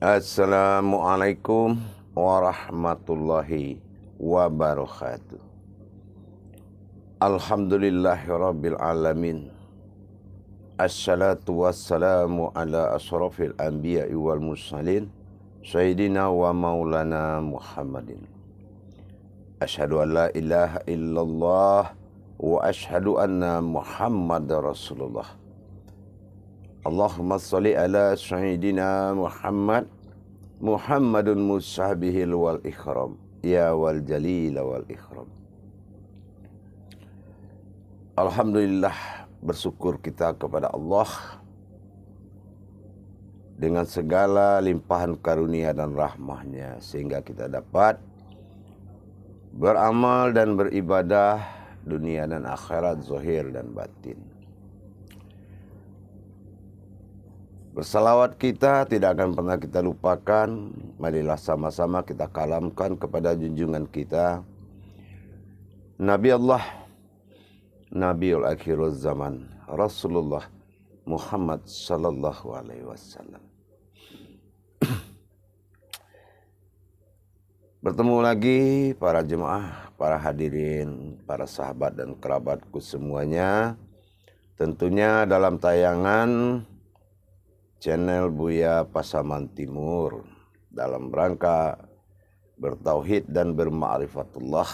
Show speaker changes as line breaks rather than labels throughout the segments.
Assalamualaikum warahmatullahi wabarakatuh. Alhamdulillahirabbil alamin. Assalatu wassalamu ala asrafil anbiya'i wal mursalin sayyidina wa maulana Muhammadin. Asyhadu an la ilaha illallah wa asyhadu anna Muhammadar Rasulullah. Allahumma sholli ala sayyidina Muhammadun musabihil wal ikram ya wal jalil wal ikram. Alhamdulillah, bersyukur kita kepada Allah dengan segala limpahan karunia dan rahmahnya sehingga kita dapat beramal dan beribadah dunia dan akhirat, zahir dan batin. Bersalawat kita tidak akan pernah kita lupakan. Marilah sama-sama kita kalamkan kepada junjungan kita, Nabi Allah, Nabiul Akhirul Zaman, Rasulullah Muhammad sallallahu alaihi wasallam. Bertemu lagi para jemaah, para hadirin, para sahabat dan kerabatku semuanya. Tentunya dalam tayangan channel Buya Pasaman Timur dalam rangka bertauhid dan berma'rifatullah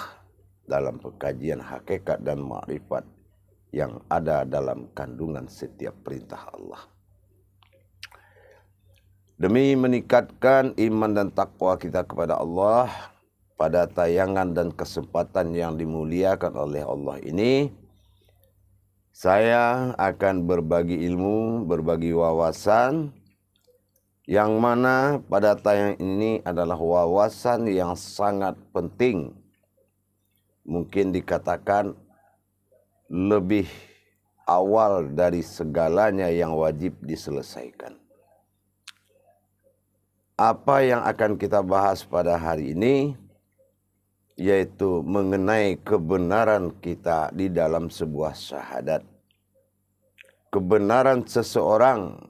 dalam pengkajian hakikat dan ma'rifat yang ada dalam kandungan setiap perintah Allah. Demi meningkatkan iman dan takwa kita kepada Allah, pada tayangan dan kesempatan yang dimuliakan oleh Allah ini, saya akan berbagi ilmu, berbagi wawasan, yang mana pada tayang ini adalah wawasan yang sangat penting. Mungkin dikatakan lebih awal dari segalanya yang wajib diselesaikan. Apa yang akan kita bahas pada hari ini, yaitu mengenai kebenaran kita di dalam sebuah syahadat. Kebenaran seseorang,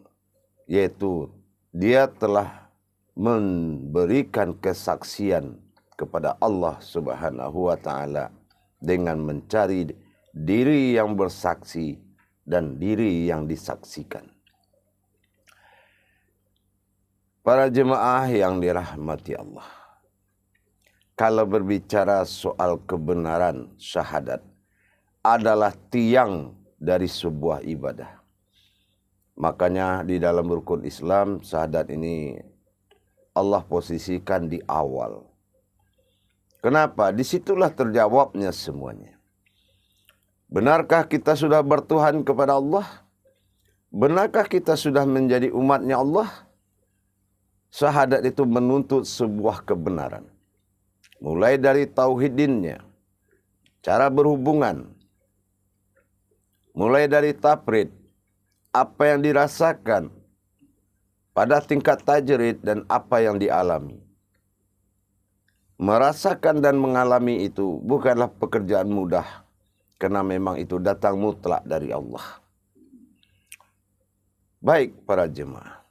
yaitu dia telah memberikan kesaksian kepada Allah Subhanahu wa Ta'ala dengan mencari diri yang bersaksi dan diri yang disaksikan. Para jemaah yang dirahmati Allah, kalau berbicara soal kebenaran syahadat adalah tiang dari sebuah ibadah. Makanya di dalam rukun Islam, syahadat ini Allah posisikan di awal. Kenapa? Disitulah terjawabnya semuanya. Benarkah kita sudah bertuhan kepada Allah? Benarkah kita sudah menjadi umatnya Allah? Syahadat itu menuntut sebuah kebenaran. Mulai dari tauhidinnya, cara berhubungan, mulai dari tafrid, apa yang dirasakan pada tingkat tajrid dan apa yang dialami. Merasakan dan mengalami itu bukanlah pekerjaan mudah, karena memang itu datang mutlak dari Allah. Baik para jemaah,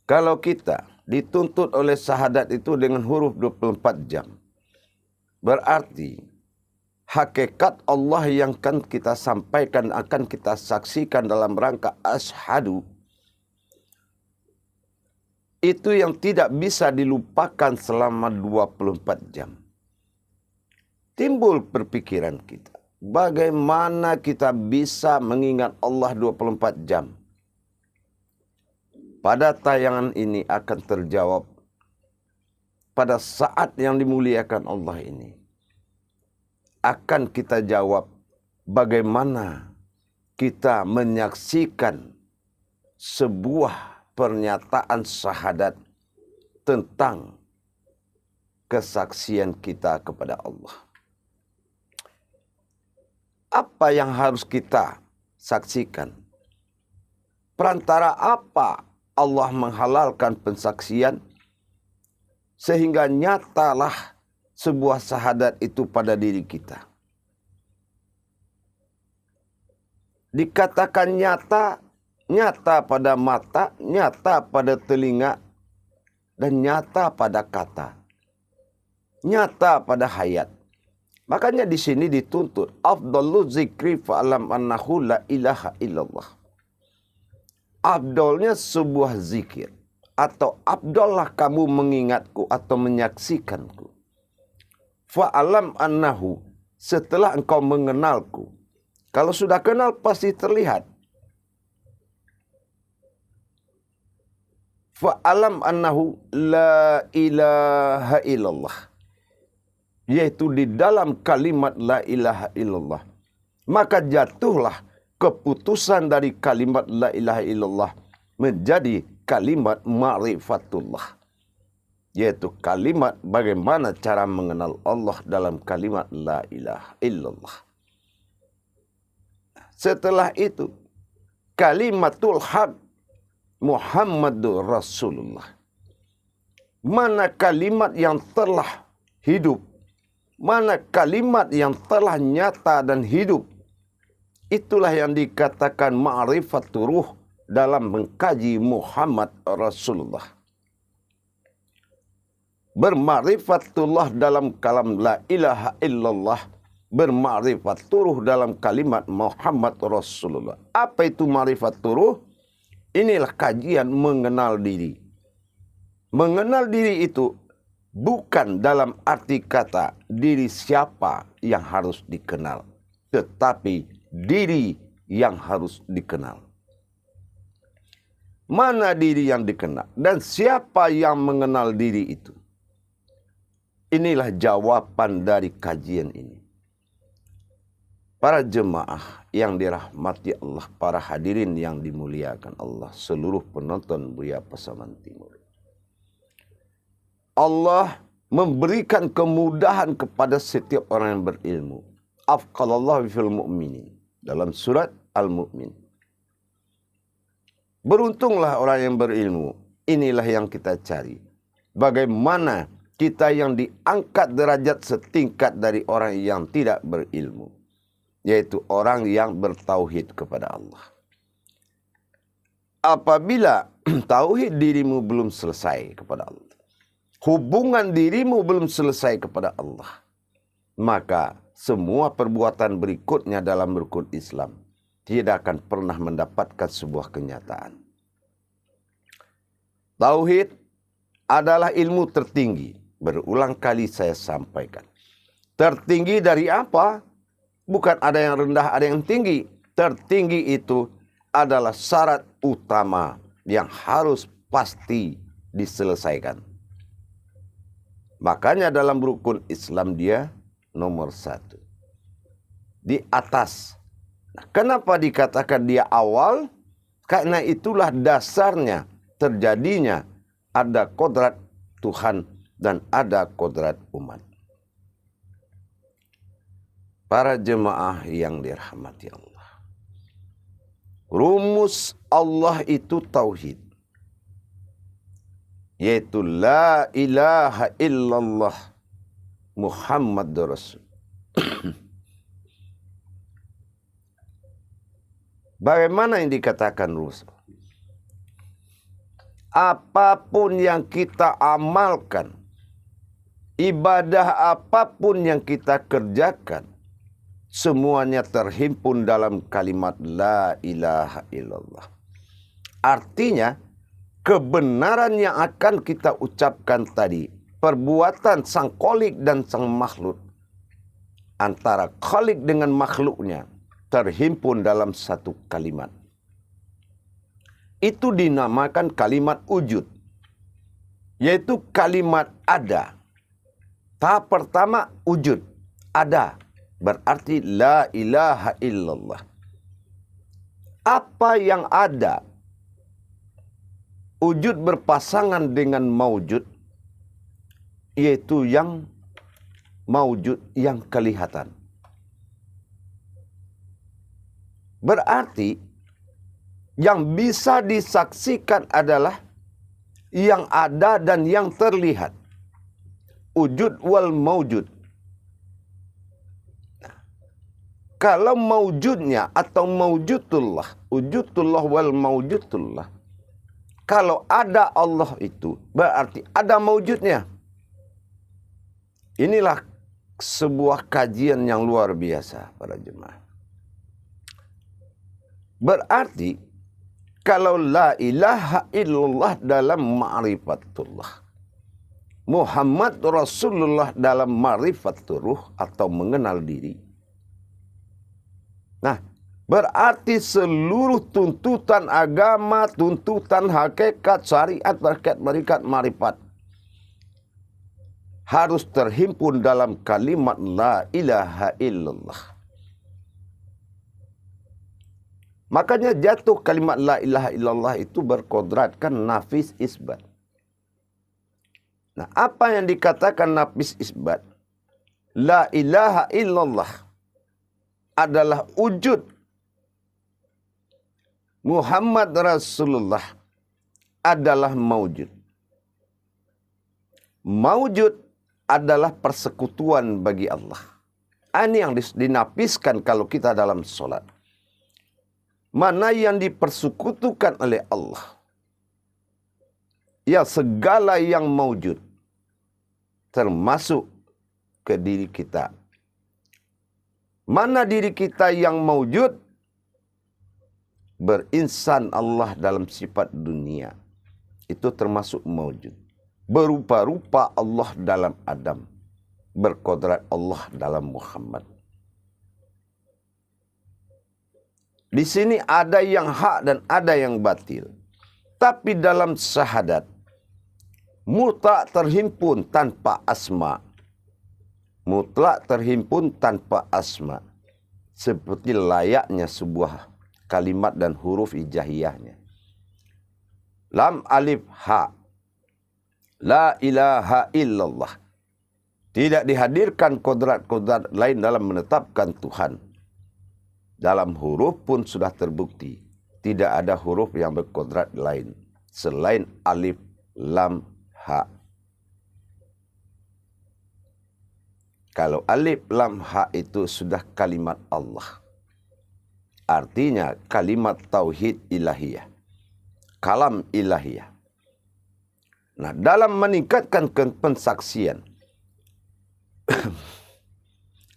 kalau kita dituntut oleh syahadat itu dengan huruf 24 jam. Berarti hakikat Allah yang akan kita sampaikan, akan kita saksikan dalam rangka asyhadu, itu yang tidak bisa dilupakan selama 24 jam. Timbul perpikiran kita, bagaimana kita bisa mengingat Allah 24 jam? Pada tayangan ini akan terjawab pada saat yang dimuliakan Allah ini. Akan kita jawab bagaimana kita menyaksikan sebuah pernyataan syahadat tentang kesaksian kita kepada Allah. Apa yang harus kita saksikan? Perantara apa Allah menghalalkan pensaksian sehingga nyatalah sebuah syahadat itu pada diri kita. Dikatakan nyata nyata pada mata, nyata pada telinga, dan nyata pada kata. Nyata pada hayat. Makanya di sini dituntut afdalu zikri fa'alam annahu la ilaha illallah. Afdalnya sebuah zikir atau afdallah kamu mengingatku atau menyaksikanku. Fa'alam annahu, setelah engkau mengenalku. Kalau sudah kenal pasti terlihat. Fa'alam annahu la ilaha illallah. Yaitu di dalam kalimat la ilaha illallah. Maka jatuhlah keputusan dari kalimat la ilaha illallah menjadi kalimat ma'rifatullah. Yaitu kalimat bagaimana cara mengenal Allah dalam kalimat la ilaha illallah. Setelah itu, kalimatul haq Muhammadur Rasulullah. Mana kalimat yang telah hidup, mana kalimat yang telah nyata dan hidup, itulah yang dikatakan ma'rifatul ruh dalam mengkaji Muhammad Rasulullah. Berma'rifatullah dalam kalam la ilaha illallah, berma'rifatul ruh dalam kalimat Muhammad Rasulullah. Apa itu ma'rifatul ruh? Inilah kajian mengenal diri. Mengenal diri itu bukan dalam arti kata diri siapa yang harus dikenal, tetapi diri yang harus dikenal. Mana diri yang dikenal dan siapa yang mengenal diri itu? Inilah jawaban dari kajian ini. Para jemaah yang dirahmati Allah, para hadirin yang dimuliakan Allah, seluruh penonton Buya Pasaman Timur. Allah memberikan kemudahan kepada setiap orang yang berilmu. Afqalallahu fil mu'minin. Dalam surat Al-Mu'min. Beruntunglah orang yang berilmu. Inilah yang kita cari. Bagaimana kita yang diangkat derajat setingkat dari orang yang tidak berilmu. Yaitu orang yang bertauhid kepada Allah. Apabila tauhid dirimu belum selesai kepada Allah, hubungan dirimu belum selesai kepada Allah, maka semua perbuatan berikutnya dalam rukun Islam tidak akan pernah mendapatkan sebuah kenyataan. Tauhid adalah ilmu tertinggi. Berulang kali saya sampaikan. Tertinggi dari apa? Bukan ada yang rendah, ada yang tinggi. Tertinggi itu adalah syarat utama yang harus pasti diselesaikan. Makanya dalam rukun Islam dia nomor 1. Di atas. Nah, kenapa dikatakan dia awal? Karena itulah dasarnya terjadinya ada kodrat Tuhan dan ada kodrat umat. Para jemaah yang dirahmati Allah. Rumus Allah itu tauhid. Yaitu la ilaha illallah Muhammad Rasul. Bagaimana yang dikatakan Rasul? Apapun yang kita amalkan, ibadah apapun yang kita kerjakan, semuanya terhimpun dalam kalimat la ilaha illallah. Artinya, kebenaran yang akan kita ucapkan tadi, perbuatan sang kholik dan sang makhluk, antara kholik dengan makhluknya, terhimpun dalam satu kalimat. Itu dinamakan kalimat wujud, yaitu kalimat ada. Tahap pertama wujud, ada. Berarti la ilaha illallah. Apa yang ada? Wujud berpasangan dengan maujud, yaitu yang maujud yang kelihatan. Berarti yang bisa disaksikan adalah yang ada dan yang terlihat. Wujud wal maujud. Kalau maujudnya atau maujudullah, wujudullah wal maujudullah. Kalau ada Allah itu berarti ada maujudnya. Inilah sebuah kajian yang luar biasa para jemaah. Berarti kalau la ilaha illallah dalam ma'rifatullah, Muhammad Rasulullah dalam ma'rifatul ruh atau mengenal diri. Nah, berarti seluruh tuntutan agama, tuntutan hakikat, syariat, hakikat, marifat harus terhimpun dalam kalimat la ilaha illallah. Makanya jatuh kalimat la ilaha illallah itu berkodratkan nafis isbat. Nah, apa yang dikatakan nafis isbat? La ilaha illallah adalah wujud. Muhammad Rasulullah adalah maujud. Maujud adalah persekutuan bagi Allah. Ini yang dinapiskan kalau kita dalam sholat. Mana yang dipersekutukan oleh Allah? Ya, segala yang maujud. Termasuk ke diri kita. Mana diri kita yang maujud? Berinsan Allah dalam sifat dunia. Itu termasuk maujud. Berupa-rupa Allah dalam Adam. Berkodrat Allah dalam Muhammad. Di sini ada yang hak dan ada yang batil. Tapi dalam syahadat, mutlak terhimpun tanpa asma. Mutlak terhimpun tanpa asma. Seperti layaknya sebuah kalimat dan huruf hijaiyahnya. Lam alif ha. La ilaha illallah. Tidak dihadirkan kodrat-kodrat lain dalam menetapkan Tuhan. Dalam huruf pun sudah terbukti. Tidak ada huruf yang berkodrat lain. Selain alif, lam, ha. Kalau alif, lam, ha itu sudah kalimat Allah. Artinya kalimat tauhid ilahiyah. Kalam ilahiyah. Nah, dalam meningkatkan pensaksian.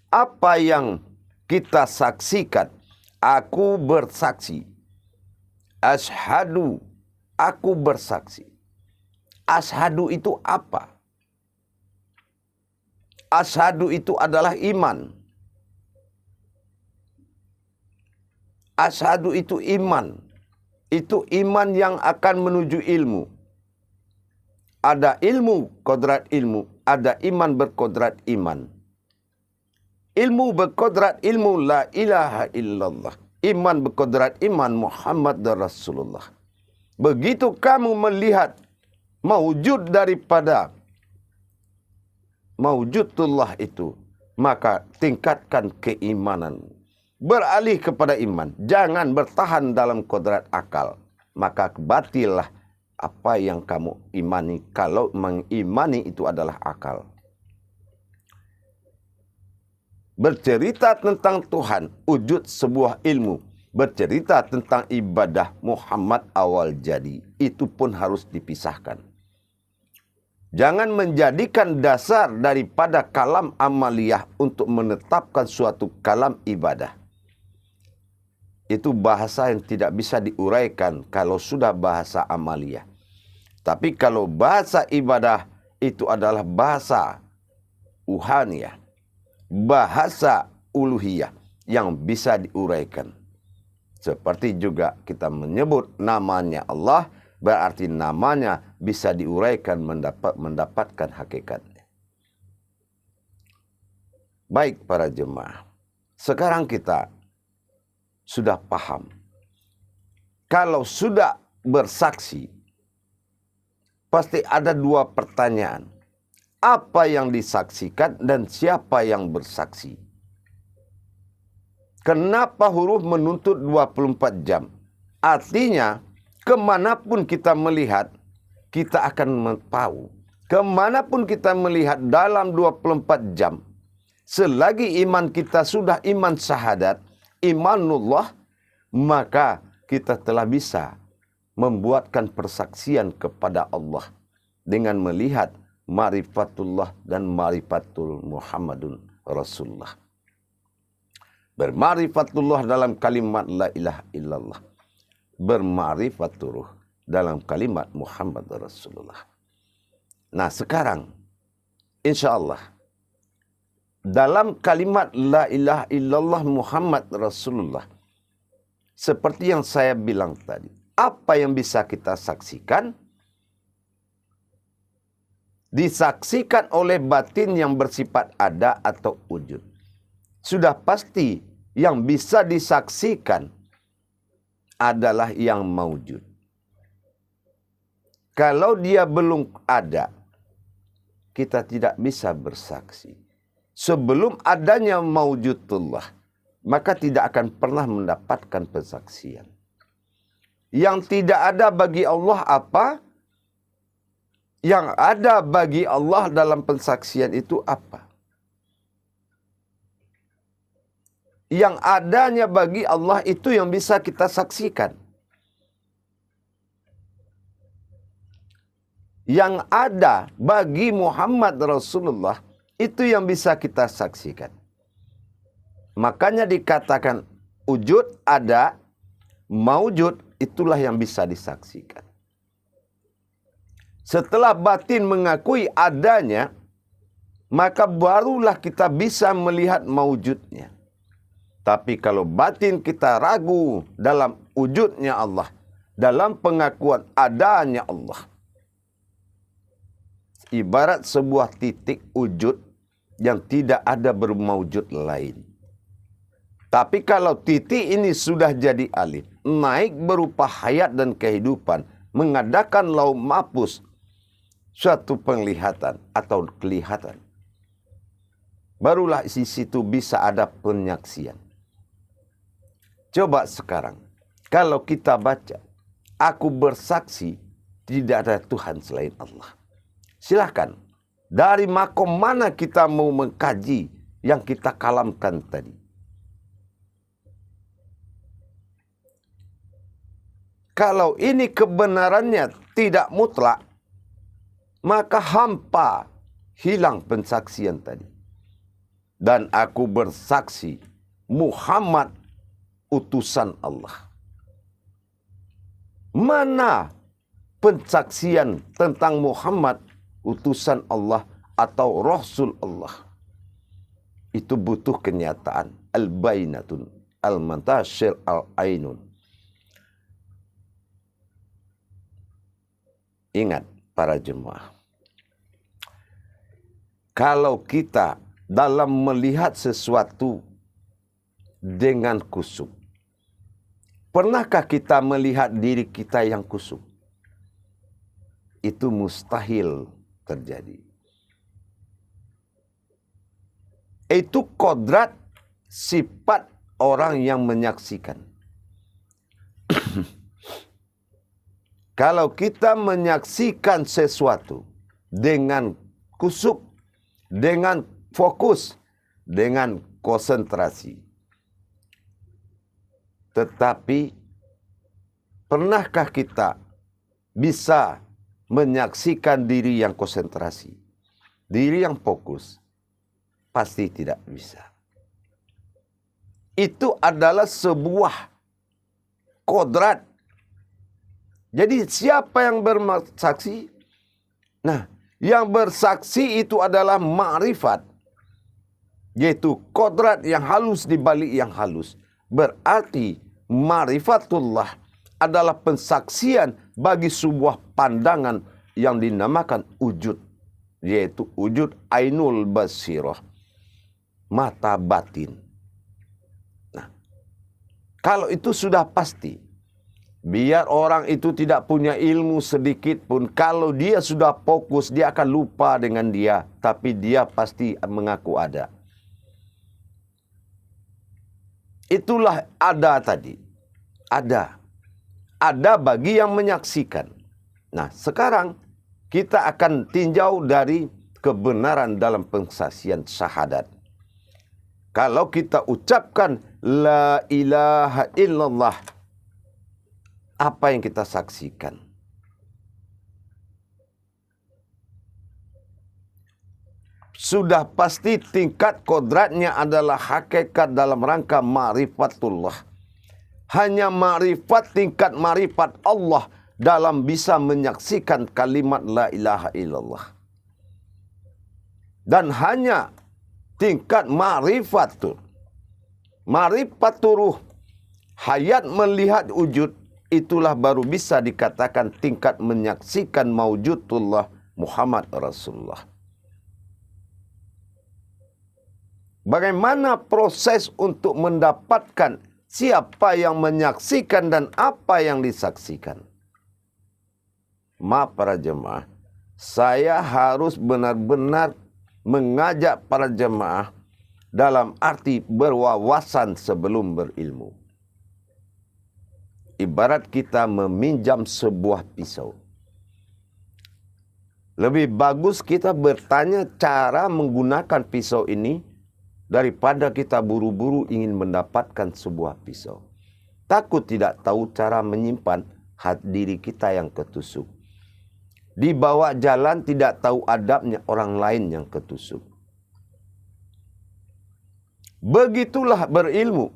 Apa yang kita saksikan, aku bersaksi. Ashadu, aku bersaksi. Ashadu itu apa? Ashadu itu adalah iman. Ashadu itu iman. Itu iman yang akan menuju ilmu. Ada ilmu, kodrat ilmu. Ada iman berkodrat iman. Ilmu berkodrat ilmu la ilaha illallah. Iman berkodrat iman Muhammad Rasulullah. Begitu kamu melihat maujud daripada maujudullah itu, maka tingkatkan keimanan. Beralih kepada iman. Jangan bertahan dalam kodrat akal. Maka batilah apa yang kamu imani. Kalau mengimani itu adalah akal. Bercerita tentang Tuhan, wujud sebuah ilmu. Bercerita tentang ibadah Muhammad awal jadi. Itu pun harus dipisahkan. Jangan menjadikan dasar daripada kalam amaliyah untuk menetapkan suatu kalam ibadah. Itu bahasa yang tidak bisa diuraikan kalau sudah bahasa amaliyah. Tapi kalau bahasa ibadah itu adalah bahasa uhaniyah. Bahasa uluhiyah yang bisa diuraikan. Seperti juga kita menyebut namanya Allah, berarti namanya bisa diuraikan mendapatkan hakikatnya. Baik para jemaah, sekarang kita sudah paham. Kalau sudah bersaksi, pasti ada dua pertanyaan. Apa yang disaksikan dan siapa yang bersaksi? Kenapa huruf menuntut 24 jam? Artinya, kemanapun kita melihat, kita akan tahu. Kemanapun kita melihat dalam 24 jam, selagi iman kita sudah iman syahadat, imanullah, maka kita telah bisa membuatkan persaksian kepada Allah dengan melihat marifatullah dan marifatul Muhammadun Rasulullah. Bermarifatullah dalam kalimat la ilaha illallah. Bermarifatullah dalam kalimat Muhammad Rasulullah. Nah sekarang, insya Allah, dalam kalimat la ilaha illallah Muhammad Rasulullah, seperti yang saya bilang tadi, apa yang bisa kita saksikan? Disaksikan oleh batin yang bersifat ada atau wujud. Sudah pasti yang bisa disaksikan adalah yang maujud. Kalau dia belum ada, kita tidak bisa bersaksi. Sebelum adanya maujudullah, maka tidak akan pernah mendapatkan persaksian. Yang tidak ada bagi Allah apa? Yang ada bagi Allah dalam pensaksian itu apa? Yang adanya bagi Allah itu yang bisa kita saksikan. Yang ada bagi Muhammad Rasulullah itu yang bisa kita saksikan. Makanya dikatakan wujud ada, maujud itulah yang bisa disaksikan. Setelah batin mengakui adanya, maka barulah kita bisa melihat maujudnya. Tapi kalau batin kita ragu dalam wujudnya Allah, dalam pengakuan adanya Allah, ibarat sebuah titik wujud yang tidak ada bermaujud lain. Tapi kalau titik ini sudah jadi alif, naik berupa hayat dan kehidupan, mengadakan laum mahfuz, suatu penglihatan atau kelihatan, barulah di situ bisa ada penyaksian. Coba sekarang, kalau kita baca, aku bersaksi tidak ada Tuhan selain Allah. Silahkan, dari makom mana kita mau mengkaji yang kita kalamkan tadi? Kalau ini kebenarannya tidak mutlak, maka hampa, hilang pensaksian tadi. Dan aku bersaksi Muhammad utusan Allah. Mana pensaksian tentang Muhammad utusan Allah atau Rasul Allah? Itu butuh kenyataan. Al-bainatun, al-mantashir, al-ainun. Ingat para jemaah, kalau kita dalam melihat sesuatu dengan kusuk, pernahkah kita melihat diri kita yang kusuk? Itu mustahil terjadi. Itu kodrat sifat orang yang menyaksikan. Kalau kita menyaksikan sesuatu dengan kusuk, dengan fokus, dengan konsentrasi. Tetapi, pernahkah kita bisa menyaksikan diri yang konsentrasi? Diri yang fokus? Pasti tidak bisa. Itu adalah sebuah kodrat. Jadi siapa yang bersaksi? Nah, yang bersaksi itu adalah ma'rifat. Yaitu kodrat yang halus di balik yang halus. Berarti ma'rifatullah adalah pensaksian bagi sebuah pandangan yang dinamakan wujud. Yaitu wujud ainul basirah. Mata batin. Nah, kalau itu sudah pasti. Biar orang itu tidak punya ilmu sedikit pun, kalau dia sudah fokus, dia akan lupa dengan dia. Tapi dia pasti mengaku ada. Itulah ada tadi. Ada. Ada bagi yang menyaksikan. Nah, sekarang kita akan tinjau dari kebenaran dalam pensaksian syahadat. Kalau kita ucapkan la ilaha illallah, apa yang kita saksikan? Sudah pasti tingkat kodratnya adalah hakikat dalam rangka ma'rifatullah. Hanya ma'rifat, tingkat ma'rifat Allah dalam bisa menyaksikan kalimat la ilaha illallah. Dan hanya tingkat ma'rifatul ruh, hayat melihat wujud, itulah baru bisa dikatakan tingkat menyaksikan maujudullah Muhammad Rasulullah. Bagaimana proses untuk mendapatkan siapa yang menyaksikan dan apa yang disaksikan? Maaf para jemaah, saya harus benar-benar mengajak para jemaah dalam arti berwawasan sebelum berilmu. Ibarat kita meminjam sebuah pisau. Lebih bagus kita bertanya cara menggunakan pisau ini daripada kita buru-buru ingin mendapatkan sebuah pisau. Takut tidak tahu cara menyimpan hati diri kita yang ketusuk. Dibawa jalan tidak tahu adabnya orang lain yang ketusuk. Begitulah berilmu.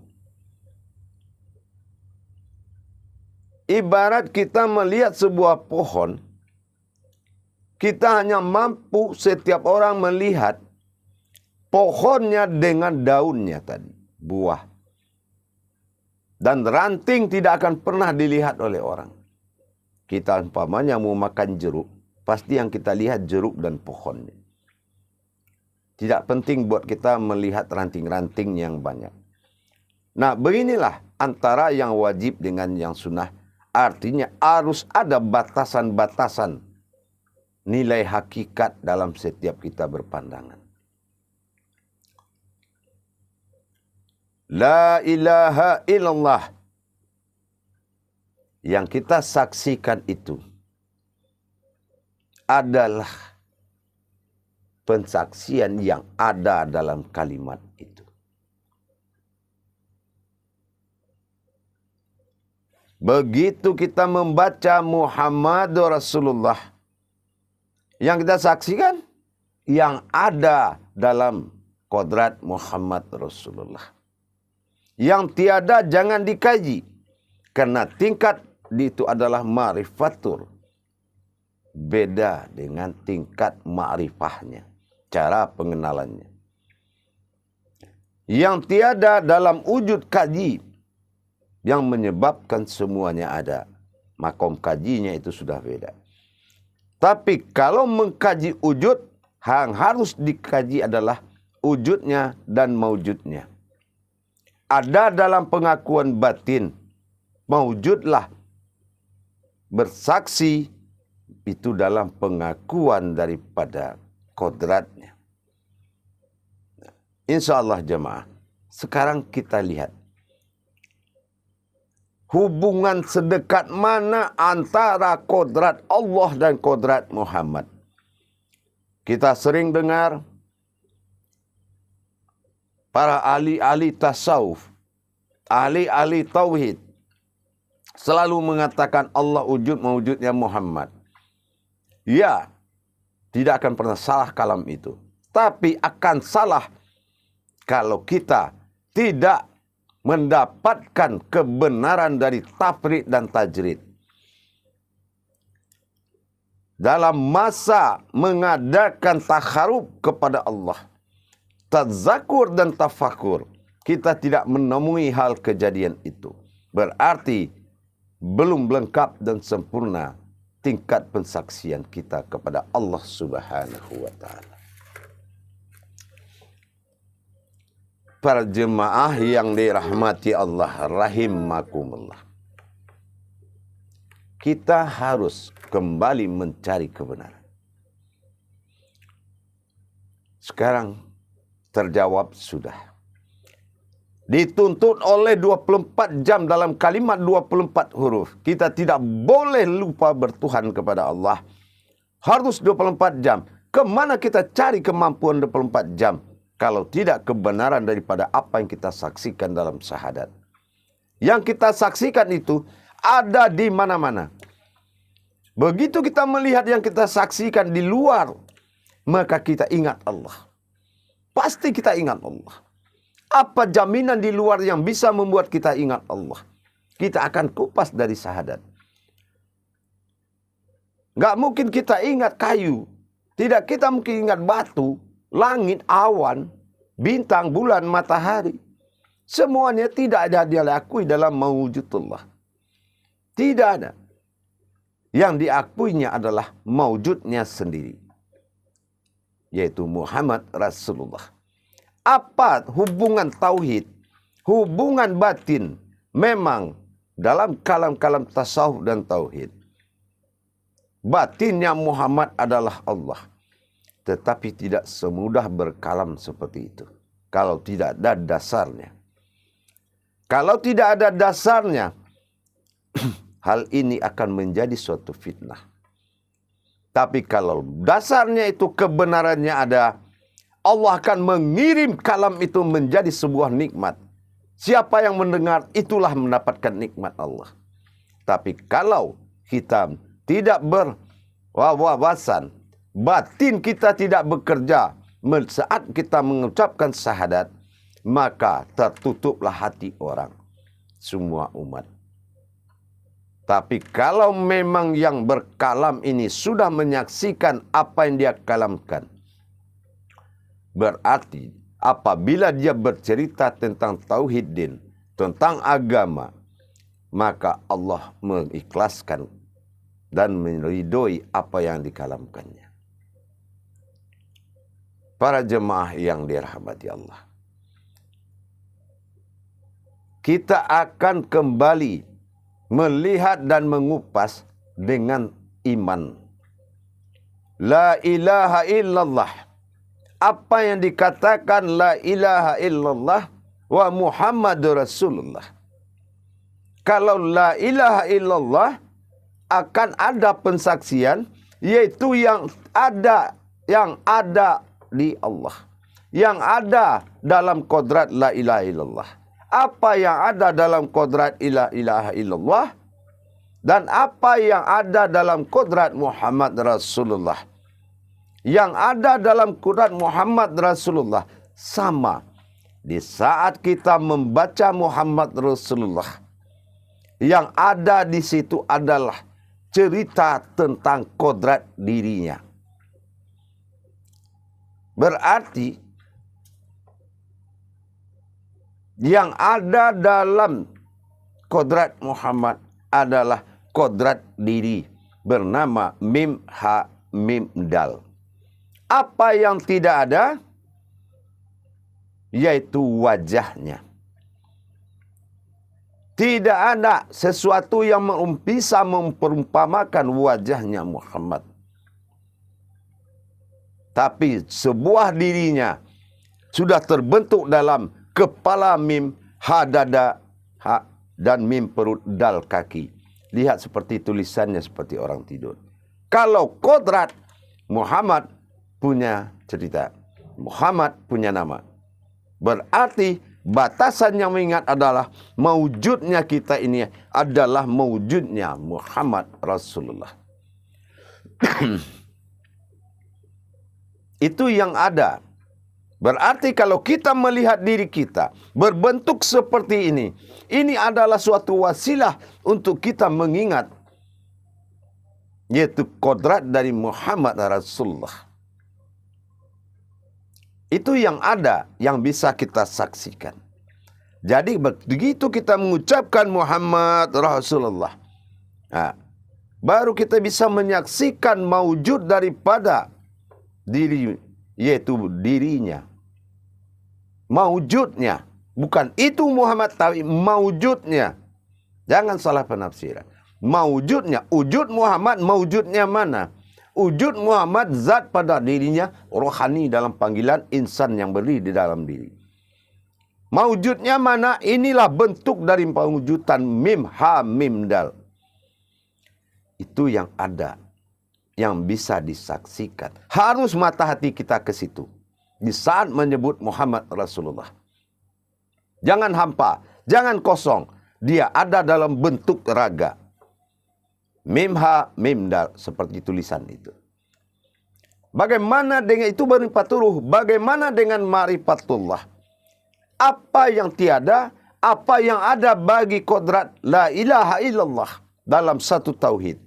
Ibarat kita melihat sebuah pohon, kita hanya mampu setiap orang melihat pohonnya dengan daunnya tadi, buah. Dan ranting tidak akan pernah dilihat oleh orang. Kita umpamanya mau makan jeruk, pasti yang kita lihat jeruk dan pohonnya. Tidak penting buat kita melihat ranting-ranting yang banyak. Nah, beginilah antara yang wajib dengan yang sunnah. Artinya harus ada batasan-batasan nilai hakikat dalam setiap kita berpandangan. La ilaha illallah. Yang kita saksikan itu adalah pensaksian yang ada dalam kalimat itu. Begitu kita membaca Muhammadur Rasulullah, yang kita saksikan yang ada dalam kodrat Muhammad Rasulullah. Yang tiada jangan dikaji. Karena tingkat itu adalah ma'rifatur. Beda dengan tingkat ma'rifahnya. Cara pengenalannya. Yang tiada dalam wujud kaji. Yang menyebabkan semuanya ada. Makom kajinya itu sudah beda. Tapi kalau mengkaji wujud, yang harus dikaji adalah wujudnya dan maujudnya. Ada dalam pengakuan batin, maujudlah bersaksi itu dalam pengakuan daripada kodratnya. Insya Allah jemaah, sekarang kita lihat hubungan sedekat mana antara kodrat Allah dan kodrat Muhammad. Kita sering dengar para ahli-ahli tasawuf, ahli-ahli tauhid selalu mengatakan Allah wujud mewujudnya Muhammad. Ya, tidak akan pernah salah kalam itu. Tapi akan salah kalau kita tidak mendapatkan kebenaran dari tafrid dan tajrid. Dalam masa mengadakan takharub kepada Allah, tazakur dan tafakur, kita tidak menemui hal kejadian itu. Berarti belum lengkap dan sempurna tingkat pensaksian kita kepada Allah Subhanahu wa ta'ala. Para jemaah yang dirahmati Allah rahimakumullah. Kita harus kembali mencari kebenaran. Sekarang terjawab sudah. Dituntut oleh 24 jam dalam kalimat 24 huruf. Kita tidak boleh lupa bertuhan kepada Allah. Harus 24 jam. Kemana kita cari kemampuan 24 jam? kalau tidak kebenaran daripada apa yang kita saksikan dalam syahadat. Yang kita saksikan itu ada di mana-mana. Begitu kita melihat yang kita saksikan di luar, maka kita ingat Allah. Pasti kita ingat Allah. Apa jaminan di luar yang bisa membuat kita ingat Allah? Kita akan kupas dari syahadat. Nggak mungkin kita ingat kayu. Tidak, kita mungkin ingat batu, langit, awan, bintang, bulan, matahari. Semuanya tidak ada dia diakui dalam mawujudullah. Tidak ada. Yang diakuinya adalah mawujudnya sendiri. Yaitu Muhammad Rasulullah. Apa hubungan tauhid, hubungan batin memang dalam kalam-kalam tasawuf dan tauhid. Batinnya Muhammad adalah Allah. Tetapi tidak semudah berkalam seperti itu. Kalau tidak ada dasarnya. Kalau tidak ada dasarnya, hal ini akan menjadi suatu fitnah. Tapi kalau dasarnya itu kebenarannya ada, Allah akan mengirim kalam itu menjadi sebuah nikmat. Siapa yang mendengar, itulah mendapatkan nikmat Allah. Tapi kalau kita tidak berwawasan, batin kita tidak bekerja saat kita mengucapkan syahadat, maka tertutuplah hati orang, semua umat. Tapi kalau memang yang berkalam ini sudah menyaksikan apa yang dia kalamkan, berarti apabila dia bercerita tentang tauhid din, tentang agama, maka Allah mengikhlaskan dan meridhoi apa yang dikalamkannya. Para jemaah yang dirahmati Allah, kita akan kembali melihat dan mengupas dengan iman. La ilaha illallah. Apa yang dikatakan la ilaha illallah wa Muhammadur Rasulullah. Kalau la ilaha illallah, akan ada pensaksian, yaitu yang ada di Allah, yang ada dalam kodrat la ilaha illallah. Apa yang ada dalam kodrat la ilaha illallah dan apa yang ada dalam kodrat Muhammad Rasulullah. Yang ada dalam kodrat Muhammad Rasulullah sama. Di saat kita membaca Muhammad Rasulullah, yang ada di situ adalah cerita tentang kodrat dirinya. Berarti yang ada dalam kodrat Muhammad adalah kodrat diri bernama Mim Ha Mim Dal. Apa yang tidak ada? Yaitu wajahnya. Tidak ada sesuatu yang bisa memperumpamakan wajahnya Muhammad. Tapi sebuah dirinya sudah terbentuk dalam kepala mim, ha dada, ha dan mim perut, dal kaki. Lihat seperti tulisannya seperti orang tidur. Kalau kodrat, Muhammad punya cerita. Muhammad punya nama. Berarti batasan yang mengingat adalah mewujudnya kita ini adalah mewujudnya Muhammad Rasulullah. Itu yang ada. Berarti kalau kita melihat diri kita berbentuk seperti ini adalah suatu wasilah untuk kita mengingat, yaitu kodrat dari Muhammad Rasulullah. Itu yang ada, yang bisa kita saksikan. Jadi begitu kita mengucapkan Muhammad Rasulullah, nah, baru kita bisa menyaksikan mawujud daripada diri, yaitu dirinya. Mawujudnya. Bukan itu Muhammad, tapi mawujudnya. Jangan salah penafsiran. Mawujudnya. Wujud Muhammad, mawujudnya mana? Wujud Muhammad zat pada dirinya, rohani dalam panggilan insan yang berdiri di dalam diri. Mawujudnya mana? Inilah bentuk dari pewujudan mim ha mim dal. Itu yang ada, yang bisa disaksikan. Harus mata hati kita ke situ. di saat menyebut Muhammad Rasulullah. Jangan hampa, jangan kosong. Dia ada dalam bentuk raga. Mim ha, mim dal, seperti tulisan itu. Bagaimana dengan itu marifaturuh? Bagaimana dengan ma'rifatullah? Apa yang tiada, apa yang ada bagi kodrat la ilaha illallah dalam satu tauhid.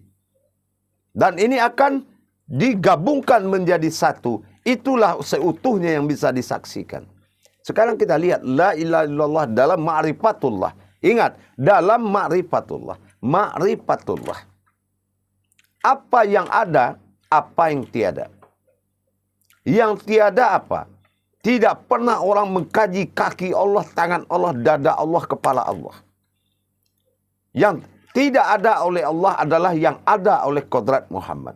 Dan ini akan digabungkan menjadi satu. Itulah seutuhnya yang bisa disaksikan. Sekarang kita lihat la ilaha illallah dalam ma'rifatullah. Ingat, dalam ma'rifatullah. Ma'rifatullah. Apa yang ada, apa yang tiada. Yang tiada apa? Tidak pernah orang mengkaji kaki Allah, tangan Allah, dada Allah, kepala Allah. Yang tidak ada oleh Allah adalah yang ada oleh kodrat Muhammad.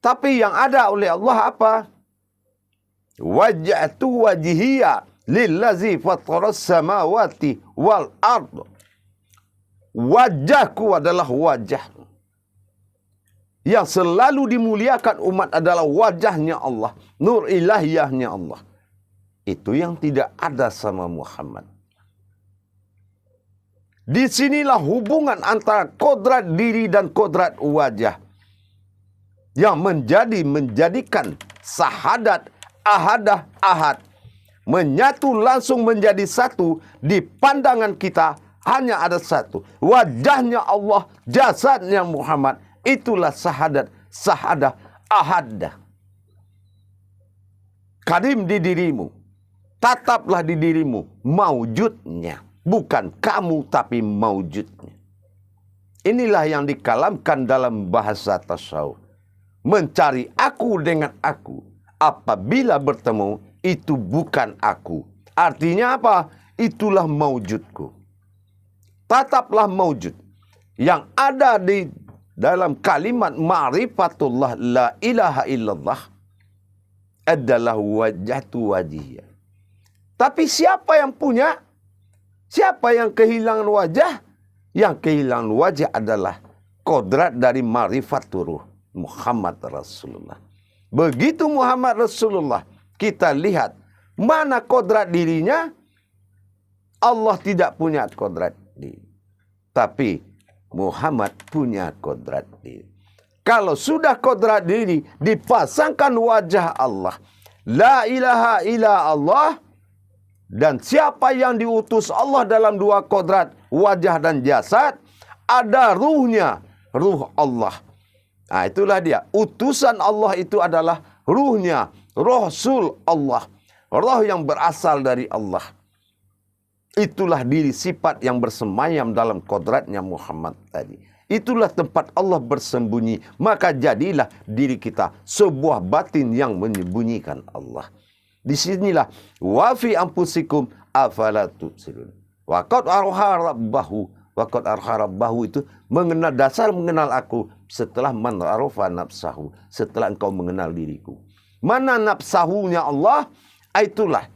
Tapi yang ada oleh Allah apa? Waj'atu wajhiya lillazi fataras samawati wal ard. Wajahku adalah wajah. Yang selalu dimuliakan umat adalah wajahnya Allah. Nur ilahiyahnya Allah. Itu yang tidak ada sama Muhammad. Disinilah hubungan antara kodrat diri dan kodrat wajah. Yang menjadikan sahadat, ahadah, ahad. Menyatu langsung menjadi satu. Di pandangan kita hanya ada satu. Wajahnya Allah, jasadnya Muhammad. Itulah sahadat, sahadah, ahadah. Kadim di dirimu. Tataplah di dirimu. Maujudnya. Bukan kamu tapi maujudnya. Inilah yang dikalamkan dalam bahasa tasawuf. Mencari aku dengan aku. Apabila bertemu, itu bukan aku. Artinya apa? Itulah maujudku. Tataplah maujud. Yang ada di dalam kalimat ma'rifatullah la ilaha illallah adalah wajhatu wajhiyah. Tapi siapa yang punya? Siapa yang kehilangan wajah? Yang kehilangan wajah adalah kodrat dari ma'rifatur Muhammad Rasulullah. Begitu Muhammad Rasulullah, kita lihat mana kodrat dirinya. Allah tidak punya kodrat diri. Tapi Muhammad punya kodrat diri. Kalau sudah kodrat diri, dipasangkan wajah Allah. La ilaha illa Allah. Dan siapa yang diutus Allah dalam dua kodrat, wajah dan jasad, ada ruhnya, ruh Allah. Nah, itulah dia. Utusan Allah itu adalah ruhnya, Rasul Allah. Roh yang berasal dari Allah. Itulah diri sifat yang bersemayam dalam kodratnya Muhammad tadi. Itulah tempat Allah bersembunyi. Maka jadilah diri kita sebuah batin yang menyembunyikan Allah. Disinilah wafi ampusikum afala tubsirun. Waqad arha rabbahu. Waqad arha rabbahu itu mengenal dasar mengenal aku setelah man arafa nafsahu. Setelah engkau mengenal diriku. Mana nafsahunya Allah? Itulah.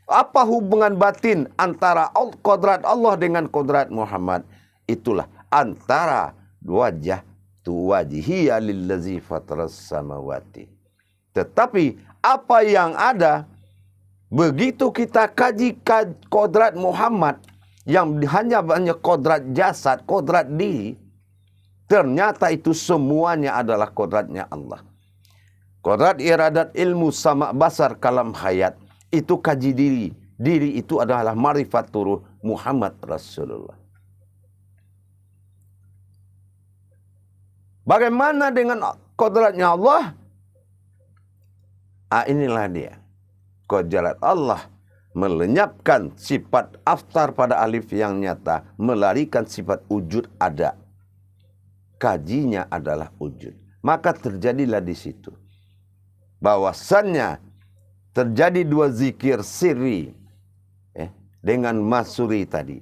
Apa hubungan batin antara kodrat Allah dengan kodrat Muhammad? Itulah antara wajah tu wajhiya lillazi fataras samawati. Tetapi apa yang ada, begitu kita kaji kodrat Muhammad yang hanya kodrat jasad, kodrat diri, ternyata itu semuanya adalah kodratnya Allah. Kodrat iradat ilmu sama basar kalam hayat. Itu kaji diri. Diri itu adalah ma'rifatur Muhammad Rasulullah. Bagaimana dengan kodratnya Allah? Inilah dia. Kodrat Allah melenyapkan sifat aftar pada alif yang nyata. Melarikan sifat wujud ada. Kajinya adalah wujud. Maka terjadilah di situ. Bahwasannya terjadi dua zikir sirri dengan masuri tadi.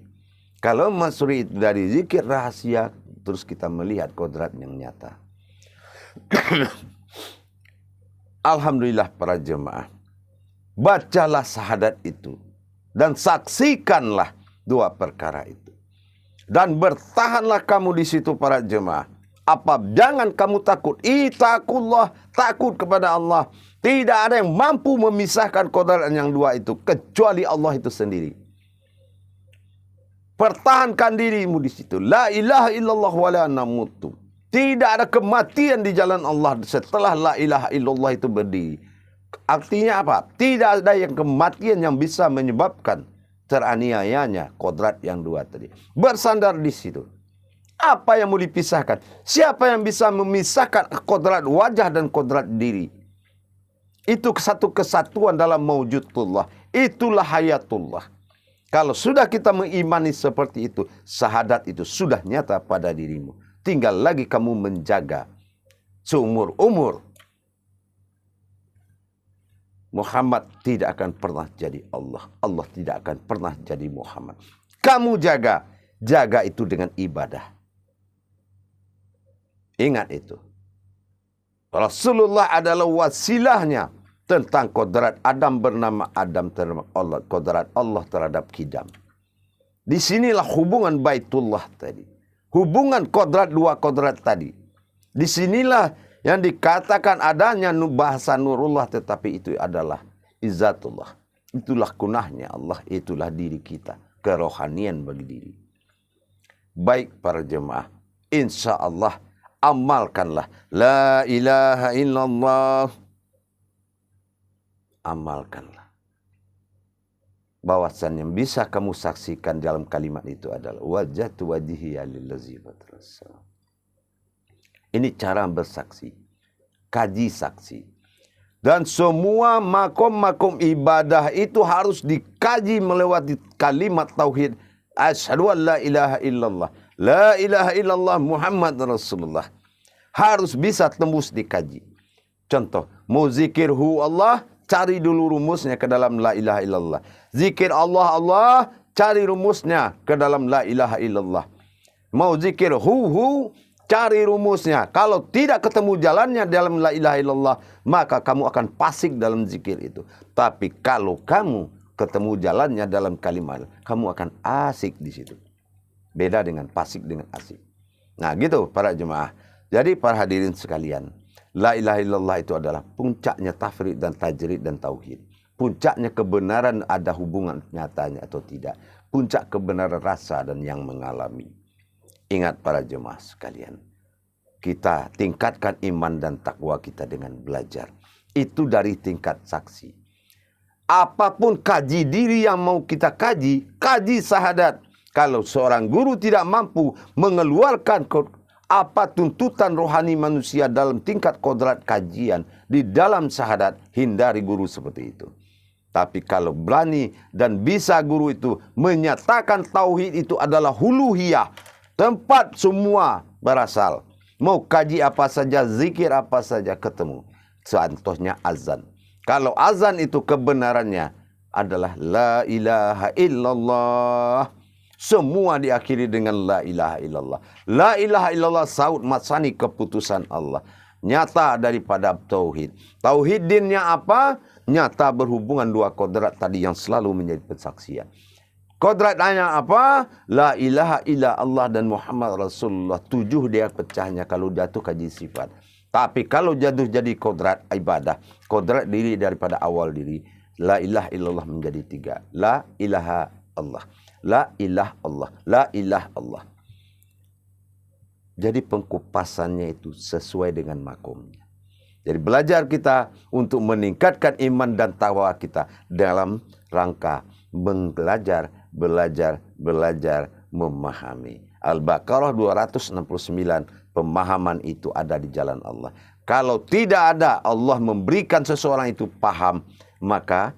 Kalau masuri itu dari zikir rahasia, terus kita melihat kodrat yang nyata. Alhamdulillah para jemaah. Bacalah syahadat itu. Dan saksikanlah dua perkara itu. Dan bertahanlah kamu di situ para jemaah. Apa? Jangan kamu takut. Ittaqullah, takut kepada Allah. Tidak ada yang mampu memisahkan kodrat yang dua itu kecuali Allah itu sendiri. Pertahankan dirimu di situ. La ilaha illallah wa la namutu. Tidak ada kematian di jalan Allah setelah la ilaha illallah itu berdiri. Artinya apa? Tidak ada yang kematian yang bisa menyebabkan teraniayanya kodrat yang dua tadi. Bersandar di situ. Apa yang mau dipisahkan? Siapa yang bisa memisahkan kodrat wajah dan kodrat diri? Itu satu kesatuan dalam mawjudullah. Itulah hayatullah. Kalau sudah kita mengimani seperti itu, syahadat itu sudah nyata pada dirimu. Tinggal lagi kamu menjaga seumur umur. Muhammad tidak akan pernah jadi Allah. Allah tidak akan pernah jadi Muhammad. Kamu jaga. Jaga itu dengan ibadah. Ingat itu. Rasulullah adalah wasilahnya tentang kodrat Adam bernama Adam terhadap Allah. Kodrat Allah terhadap Kidam. Disinilah hubungan Baitullah tadi. Hubungan kodrat dua kodrat tadi. Disinilah yang dikatakan adanya bahasa nurullah, tetapi itu adalah izzatullah. Itulah kunahnya Allah. Itulah diri kita. Kerohanian bagi diri. Baik para jemaah. Insya Allah amalkanlah. La ilaha illallah. Amalkanlah. Bahwasan yang bisa kamu saksikan dalam kalimat itu adalah wajhatu wajhiya lillazi fatarasa. Ini cara bersaksi. Kaji saksi. Dan semua makom-makom ibadah itu harus dikaji melewati kalimat tauhid. Asyhadu an la ilaha illallah. La ilaha illallah Muhammad Rasulullah. Harus bisa tembus dikaji. Contoh, mau zikir hu Allah, cari dulu rumusnya ke dalam la ilaha illallah. Zikir Allah Allah, cari rumusnya ke dalam la ilaha illallah. Mau zikir hu, cari rumusnya. Kalau tidak ketemu jalannya dalam la ilaha illallah, maka kamu akan fasik dalam zikir itu. Tapi kalau kamu ketemu jalannya dalam kalimat, kamu akan asik di situ. Beda dengan fasik dengan asik. Nah gitu para jemaah. Jadi para hadirin sekalian, la ilaha illallah itu adalah puncaknya tafrid dan tajrid dan tauhid. Puncaknya kebenaran ada hubungan nyatanya atau tidak. Puncak kebenaran rasa dan yang mengalami. Ingat para jemaah sekalian. Kita tingkatkan iman dan takwa kita dengan belajar. Itu dari tingkat saksi. Apapun kaji diri yang mau kita kaji, kaji syahadat. Kalau seorang guru tidak mampu mengeluarkan apa tuntutan rohani manusia dalam tingkat kodrat kajian di dalam syahadat, hindari guru seperti itu. Tapi kalau berani dan bisa guru itu menyatakan tauhid itu adalah huluhiyah, tempat semua berasal. Mau kaji apa saja, zikir apa saja ketemu. Contohnya azan. Kalau azan itu kebenarannya adalah la ilaha illallah. Semua diakhiri dengan la ilaha illallah. La ilaha illallah saud matsani keputusan Allah. Nyata daripada tauhid. Tauhid dinnya apa? Nyata berhubungan dua kodrat tadi yang selalu menjadi persaksian. Kodrat hanya apa? La ilaha illa Allah dan Muhammad Rasulullah. 7 dia pecahnya kalau jatuh kaji sifat. Tapi kalau jatuh jadi kodrat ibadah. Kodrat diri daripada awal diri. La ilaha illallah menjadi 3. La ilaha Allah. La ilah Allah. La ilah Allah. Jadi pengkupasannya itu sesuai dengan makomnya. Jadi belajar kita untuk meningkatkan iman dan takwa kita dalam rangka belajar memahami. Al-Baqarah 269, pemahaman itu ada di jalan Allah. Kalau tidak ada Allah memberikan seseorang itu paham, maka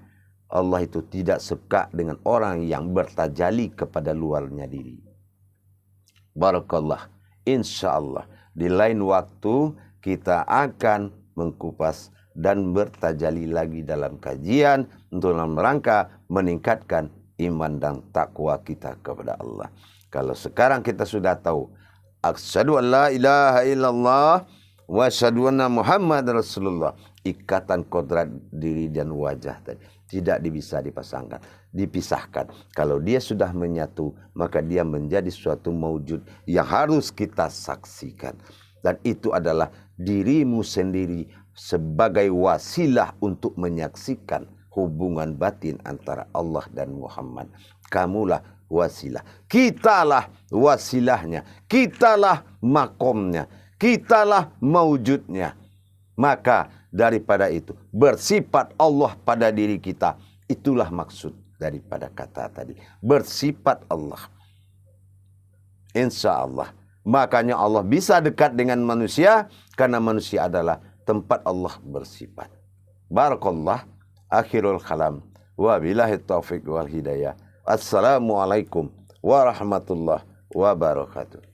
Allah itu tidak suka dengan orang yang bertajali kepada luarnya diri. Barakallah. Insya Allah di lain waktu kita akan mengkupas dan bertajali lagi dalam kajian untuk dalam rangka meningkatkan iman dan takwa kita kepada Allah. Kalau sekarang kita sudah tahu asyhadu an la ilaha illallah wa asyhadu anna Muhammad Rasulullah, ikatan kodrat diri dan wajah tadi tidak bisa dipisahkan. Kalau dia sudah menyatu, maka dia menjadi suatu maujud yang harus kita saksikan. Dan itu adalah dirimu sendiri sebagai wasilah untuk menyaksikan hubungan batin antara Allah dan Muhammad. Kamulah wasilah. Kitalah wasilahnya. Kitalah makomnya. Kitalah maujudnya. Maka daripada itu, bersifat Allah pada diri kita. Itulah maksud daripada kata tadi. Bersifat Allah. Insya Allah. Makanya Allah bisa dekat dengan manusia karena manusia adalah tempat Allah bersifat. Barakallah. Akhirul kalam. Wabillahi taufiq wal hidayah. Assalamualaikum warahmatullahi wabarakatuh.